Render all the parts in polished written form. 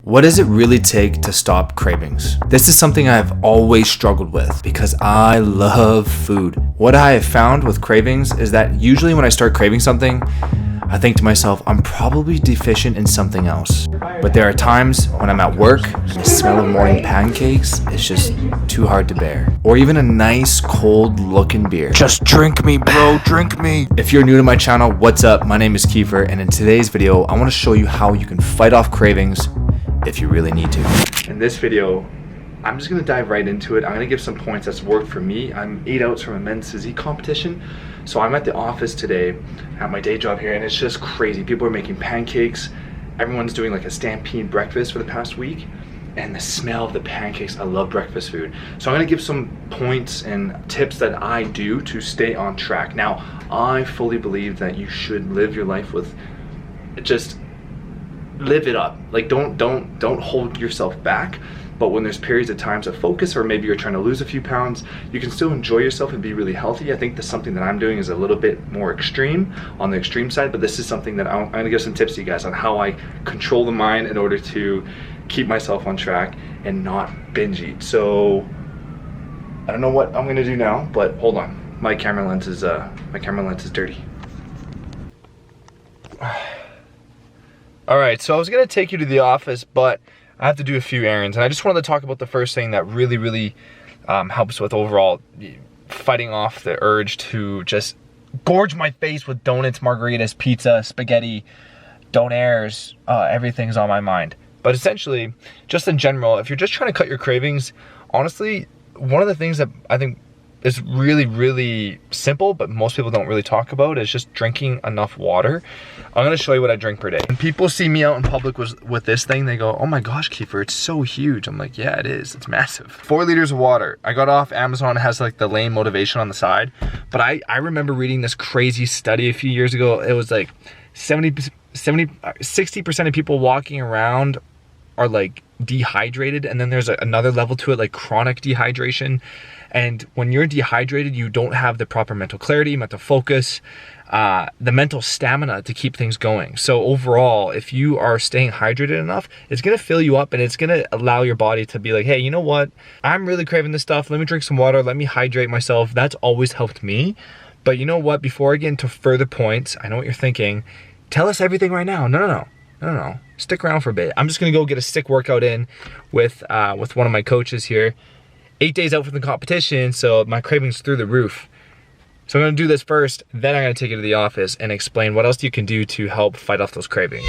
What does it really take to stop cravings? This is something I've always struggled with because I love food. What I have found with cravings is that usually when I start craving something, I think to myself, I'm probably deficient in something else. But there are times when I'm at work and the smell of morning pancakes is just too hard to bear. Or even a nice cold looking beer. Just drink me, bro, drink me. If you're new to my channel, what's up? My name is Kiefer, and in today's video, I want to show you how you can fight off cravings if you really need to. In this video, I'm just gonna dive right into it. I'm gonna give some points that's worked for me. I'm 8 outs from a men's physique competition. So I'm at the office today at my day job here, and it's just crazy. People are making pancakes. Everyone's doing like a stampede breakfast for the past week. And the smell of the pancakes, I love breakfast food. So I'm gonna give some points and tips that I do to stay on track. Now, I fully believe that you should live your life with, just live it up. Like don't hold yourself back. But when there's periods of times of focus, or maybe you're trying to lose a few pounds, you can still enjoy yourself and be really healthy. I think that's something that I'm doing is a little bit more extreme, on the extreme side, but this is something that I'm gonna give some tips to you guys on how I control the mind in order to keep myself on track and not binge eat. So I don't know what I'm gonna do now, but hold on. My camera lens is dirty. All right, so I was gonna take you to the office, but I have to do a few errands, and I just wanted to talk about the first thing that really helps with overall fighting off the urge to just gorge my face with donuts, margaritas, pizza, spaghetti, donaires. Everything's on my mind. But essentially, just in general, if you're just trying to cut your cravings, honestly, one of the things that I think is really simple, but most people don't really talk about, is just drinking enough water. I'm gonna show you what I drink per day. When people see me out in public with this thing, they go, oh my gosh, Kiefer, it's so huge. I'm like, yeah, it is, it's massive. 4 liters of water. I got off Amazon, it has like the lane motivation on the side, but I remember reading this crazy study a few years ago. It was like 60% of people walking around are like dehydrated, and then there's another level to it, like chronic dehydration. And when you're dehydrated, you don't have the proper mental clarity, mental focus, the mental stamina to keep things going. So overall, if you are staying hydrated enough, it's gonna fill you up, and it's gonna allow your body to be like, hey, you know what? I'm really craving this stuff. Let me drink some water. Let me hydrate myself. That's always helped me. But you know what? Before I get into further points, I know what you're thinking. Tell us everything right now. No. Stick around for a bit. I'm just gonna go get a sick workout in with one of my coaches here. 8 days out from the competition, so my cravings through the roof. So I'm gonna do this first, then I'm gonna take you to the office and explain what else you can do to help fight off those cravings.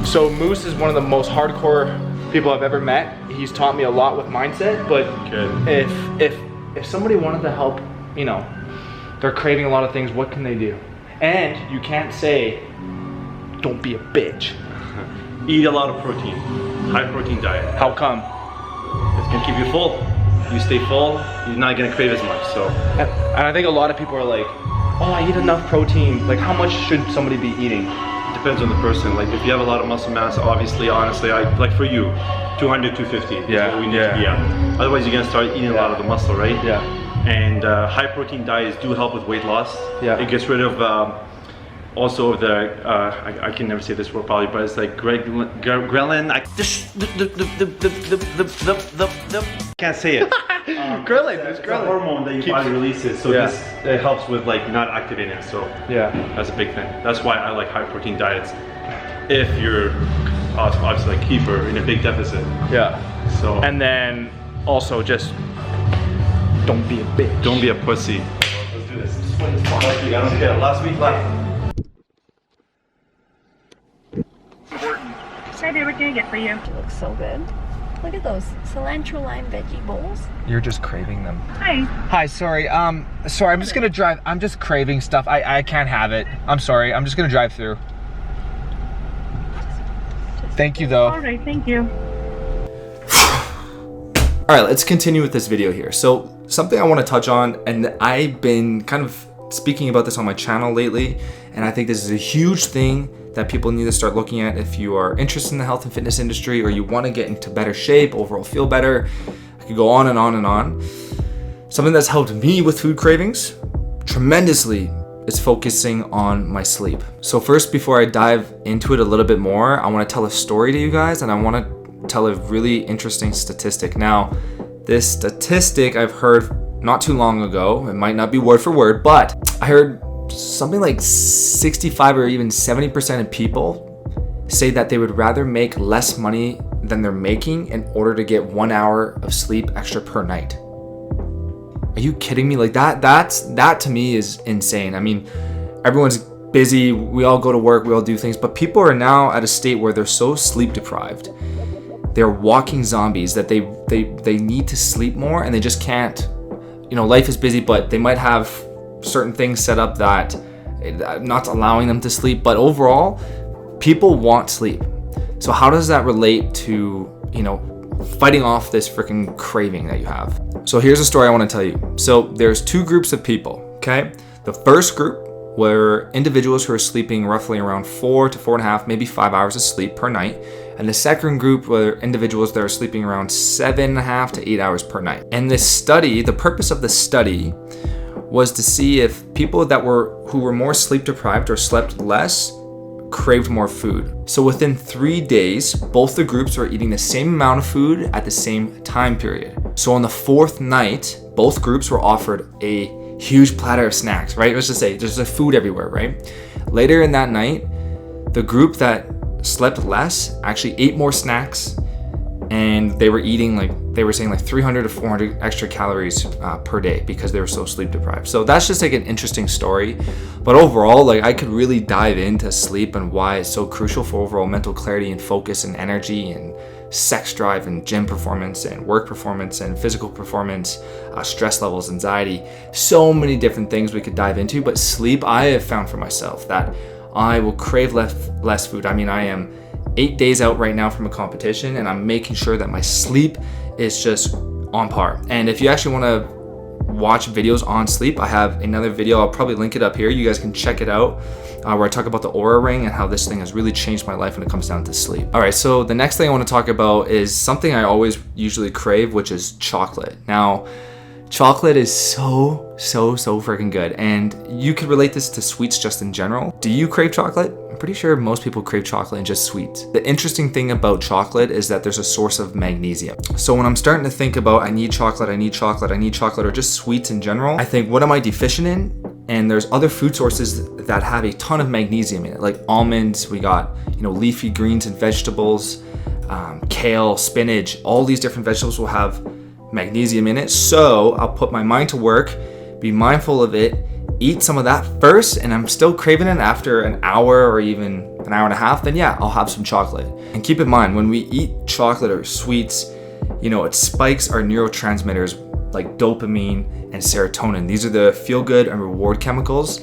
So Moose is one of the most hardcore people I've ever met. He's taught me a lot with mindset, but if somebody wanted to help, you know, they're craving a lot of things, what can they do? And you can't say, don't be a bitch. Eat a lot of protein, high protein diet. How come? It's gonna keep you full. You stay full, you're not gonna crave as much, so. And I think a lot of people are like, oh, I eat enough protein. Like, how much should somebody be eating? Depends on the person. Like if you have a lot of muscle mass, obviously, honestly, like for you, 200, 250 is what we need to be at. Otherwise you're gonna start eating a lot of the muscle, right? Yeah. And high protein diets do help with weight loss. Yeah. It gets rid of also the, I can never say this word probably, but it's like ghrelin. Can't say it. Ghrelin, it's a hormone that your body releases, so this it helps with like not activating it. So yeah, that's a big thing. That's why I like high protein diets. If you're obviously like Kiefer in a big deficit. Yeah. So and then also just don't be a bitch. Don't be a pussy. Let's do this. Last week, I don't care. Last week left. Sorry, babe, what can I get for you? It looks so good. Look at those cilantro lime veggie bowls. You're just craving them. Hi. Hi, sorry. I'm just gonna drive. I'm just craving stuff. I can't have it. I'm sorry. I'm just gonna drive through. Just Thank you though. All right, thank you. All right, let's continue with this video here. So something I want to touch on, and I've been kind of speaking about this on my channel lately, and I think this is a huge thing that people need to start looking at if you are interested in the health and fitness industry, or you want to get into better shape, overall feel better. I could go on and on and on. Something that's helped me with food cravings tremendously is focusing on my sleep. So first, before I dive into it a little bit more, I want to tell a story to you guys, and I want to tell a really interesting statistic. Now, this statistic I've heard not too long ago. It might not be word for word, but I heard something like 65 or even 70% of people say that they would rather make less money than they're making in order to get 1 hour of sleep extra per night. Are you kidding me? Like that to me is insane. I mean, everyone's busy, we all go to work, we all do things, but people are now at a state where they're so sleep deprived. They're walking zombies that they need to sleep more, and they just can't. You know, life is busy, but they might have certain things set up that not allowing them to sleep, but overall, people want sleep. So how does that relate to, you know, fighting off this freaking craving that you have? So here's a story I want to tell you. So there's two groups of people, okay? The first group were individuals who are sleeping roughly around 4 to 4.5, maybe 5 hours of sleep per night. And the second group were individuals that are sleeping around 7.5 to 8 hours per night. And this study, the purpose of the study was to see if people who were more sleep deprived or slept less craved more food. So within 3 days, both the groups were eating the same amount of food at the same time period. So on the fourth night, both groups were offered a huge platter of snacks, right? Let's just say there's a food everywhere, right? Later in that night, the group that slept less actually ate more snacks, and they were eating they were saying 300 to 400 extra calories per day because they were so sleep deprived. So that's just like an interesting story. But overall, I could really dive into sleep and why it's so crucial for overall mental clarity and focus and energy and sex drive and gym performance and work performance and physical performance, stress levels, anxiety, so many different things we could dive into. But sleep, I have found for myself that I will crave less food. I mean, I am 8 days out right now from a competition, and I'm making sure that my sleep is just on par. And if you actually want to watch videos on sleep, I have another video. I'll probably link it up here. You guys can check it out, where I talk about the Aura Ring and how this thing has really changed my life when it comes down to sleep. All right, so the next thing I want to talk about is something I always usually crave, which is chocolate. Now, chocolate is so freaking good, and you could relate this to sweets just in general. Do you crave chocolate? I'm pretty sure most people crave chocolate and just sweets. The interesting thing about chocolate is that there's a source of magnesium. So when I'm starting to think about I need chocolate, or just sweets in general, I think, what am I deficient in? And there's other food sources that have a ton of magnesium in it, like almonds, we got, leafy greens and vegetables, kale, spinach, all these different vegetables will have magnesium in it. So I'll put my mind to work, be mindful of it, eat some of that first, and I'm still craving it after an hour or even an hour and a half, then yeah, I'll have some chocolate. And keep in mind, when we eat chocolate or sweets, it spikes our neurotransmitters like dopamine and serotonin. These are the feel-good and reward chemicals,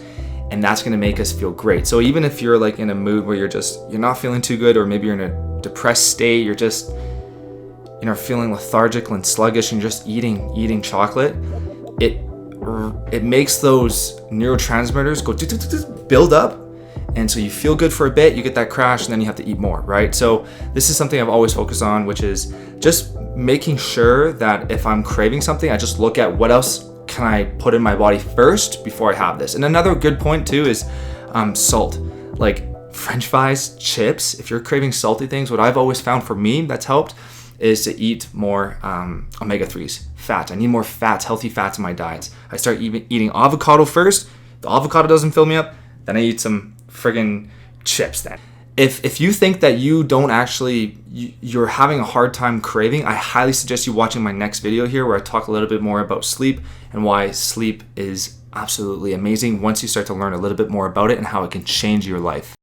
and that's gonna make us feel great. So even if you're in a mood where you're not feeling too good, or maybe you're in a depressed state, you're just feeling lethargic and sluggish, and just eating chocolate, it makes those neurotransmitters go build up, and so you feel good for a bit, you get that crash, and then you have to eat more, right? So this is something I've always focused on, which is just making sure that if I'm craving something, I just look at what else can I put in my body first before I have this. And another good point too is salt, like French fries, chips. If you're craving salty things, what I've always found for me that's helped is to eat more omega-3s, fat. I need more fats, healthy fats in my diets. I start eating avocado first. The avocado doesn't fill me up, then I eat some friggin' chips then. If you think that you're having a hard time craving, I highly suggest you watching my next video here, where I talk a little bit more about sleep and why sleep is absolutely amazing once you start to learn a little bit more about it and how it can change your life.